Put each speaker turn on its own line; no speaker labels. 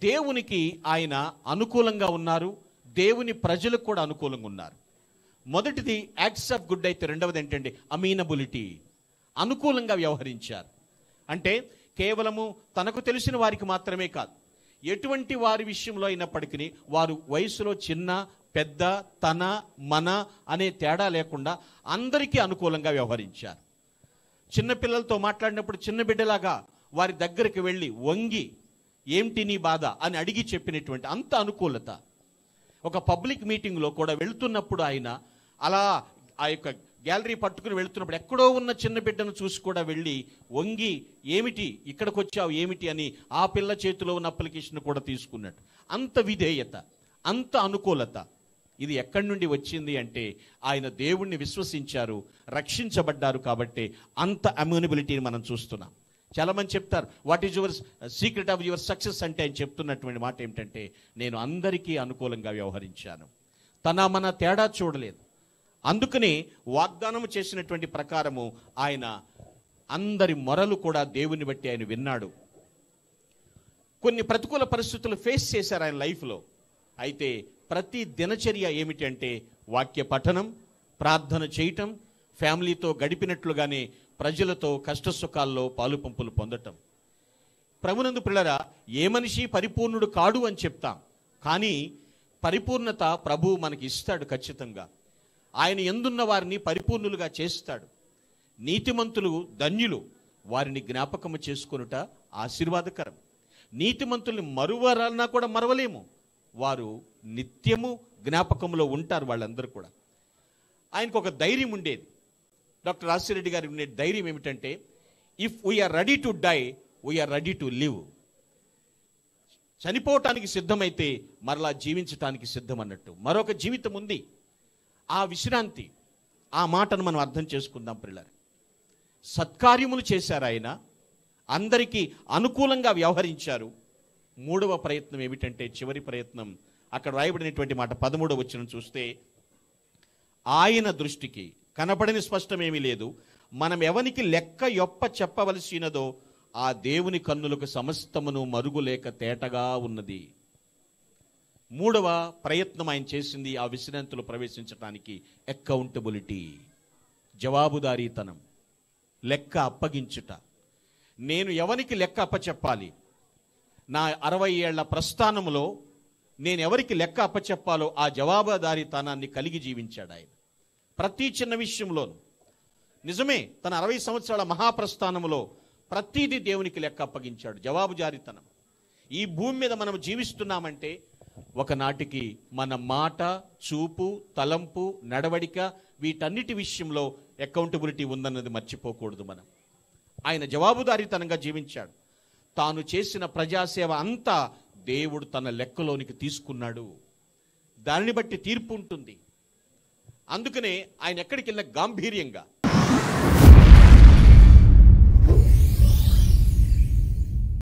దేవునికి ఆయన అనుకూలంగా ఉన్నారు, దేవుని ప్రజలకు కూడా అనుకూలంగా ఉన్నారు. మొదటిది యాక్ట్స్ ఆఫ్ గుడ్ అయితే, రెండవది ఏంటంటే అమీనబిలిటీ, అనుకూలంగా వ్యవహరించారు. అంటే కేవలము తనకు తెలిసిన వారికి మాత్రమే కాదు, ఎటువంటి వారి విషయంలో అయినప్పటికీ వారు వయసులో చిన్న పెద్ద తన మన అనే తేడా లేకుండా అందరికీ అనుకూలంగా వ్యవహరించారు. చిన్నపిల్లలతో మాట్లాడినప్పుడు చిన్న బిడ్డలాగా వారి దగ్గరికి వెళ్ళి వంగి ఏమిటి నీ బాధ అని అడిగి చెప్పినటువంటి అంత అనుకూలత. ఒక పబ్లిక్ మీటింగ్లో కూడా వెళ్తున్నప్పుడు ఆయన అలా ఆ యొక్క గ్యాలరీ పట్టుకుని వెళ్తున్నప్పుడు ఎక్కడో ఉన్న చిన్న బిడ్డను చూసి కూడా వెళ్ళి వంగి ఏమిటి ఇక్కడికి వచ్చావు ఏమిటి అని ఆ పిల్ల చేతిలో ఉన్న అప్లికేషన్ కూడా తీసుకున్నట్టు. అంత విధేయత, అంత అనుకూలత. ఇది ఎక్కడి నుండి వచ్చింది అంటే ఆయన దేవుణ్ణి విశ్వసించారు, రక్షించబడ్డారు కాబట్టి అంత అమ్యూనబిలిటీని మనం చూస్తున్నాం. చాలామంది చెప్తారు what is your secret of your success అంటే ఆయన చెప్తున్నటువంటి మాట ఏమిటంటే నేను అందరికీ అనుకూలంగా వ్యవహరించాను, తన మన తేడా చూడలేదు. అందుకని వాగ్దానం చేసినటువంటి ప్రకారము ఆయన అందరి మొరలు కూడా దేవుని బట్టి ఆయన విన్నాడు. కొన్ని ప్రతికూల పరిస్థితులు ఫేస్ చేశారు ఆయన లైఫ్లో. అయితే ప్రతి దినచర్య ఏమిటి అంటే వాక్య పఠనం, ప్రార్థన చేయటం, ఫ్యామిలీతో గడిపినట్లుగానే ప్రజలతో కష్టసుఖాల్లో పాలు పంపులు పొందటం. ప్రభునందు పిల్లరా, ఏ మనిషి పరిపూర్ణుడు కాడు అని చెప్తాం, కానీ పరిపూర్ణత ప్రభువు మనకి ఇస్తాడు ఖచ్చితంగా. ఆయన యందున్న వారిని పరిపూర్ణులుగా చేస్తాడు. నీతిమంతులు ధన్యులు, వారిని జ్ఞాపకము చేసుకొనుట ఆశీర్వాదకరం. నీతిమంతుల్ని మరువరాలన్నా కూడా మరవలేము, వారు నిత్యము జ్ఞాపకంలో ఉంటారు వాళ్ళందరూ కూడా. ఆయనకు ఒక ధైర్యం ఉండేది. డాక్టర్ రాజశేఖర గారికి ఉండే ధైర్యం ఏమిటంటే if we are ready to die we are ready to live. చనిపోవటానికి సిద్ధమైతే మరలా జీవించటానికి సిద్ధం అన్నట్టు. మరొక జీవితం ఉంది. ఆ విశ్రాంతి, ఆ మాటను మనం అర్థం చేసుకుందాం పిల్లలు. సత్కార్యములు చేశారు ఆయన, అందరికీ అనుకూలంగా వ్యవహరించారు. మూడవ ప్రయత్నం ఏమిటంటే చివరి ప్రయత్నం, అక్కడ రాయబడినటువంటి మాట 13వ వచనం చూస్తే ఆయన దృష్టికి కనపడని స్పష్టమేమీ లేదు, మనం ఎవనికి లెక్క యొప్ప చెప్పవలసినదో ఆ దేవుని కన్నులకు సమస్తమును మరుగులేక తేటగా ఉన్నది. మూడవ ప్రయత్నం ఆయన చేసింది ఆ విశ్రాంతిలో ప్రవేశించడానికి అకౌంటబిలిటీ, జవాబుదారీతనం, లెక్క అప్పగించుట. నేను ఎవరికి లెక్క అప్పచెప్పాలి, నా 60 ఏళ్ల ప్రస్థానంలో నేను ఎవరికి లెక్క అప్పచెప్పాలో ఆ జవాబుదారీతనాన్ని కలిగి జీవించాడు ఆయన. ప్రతి చిన్న విషయంలోనూ నిజమే, తన 60 సంవత్సరాల మహాప్రస్థానంలో ప్రతిదీ దేవునికి లెక్క అప్పగించాడు. జవాబుదారీతనం. ఈ భూమి మీద మనం జీవిస్తున్నామంటే ఒకనాటికి మన మాట, చూపు, తలంపు, నడవడిక వీటన్నిటి విషయంలో అకౌంటబిలిటీ ఉందన్నది మర్చిపోకూడదు మనం. ఆయన జవాబుదారీతనంగా జీవించాడు. తాను చేసిన ప్రజాసేవ అంతా దేవుడు తన లెక్కలోనికి తీసుకున్నాడు. దానిని బట్టి తీర్పు ఉంటుంది. అందుకనే ఆయన ఎక్కడికి వెళ్ళినా గాంభీర్యంగా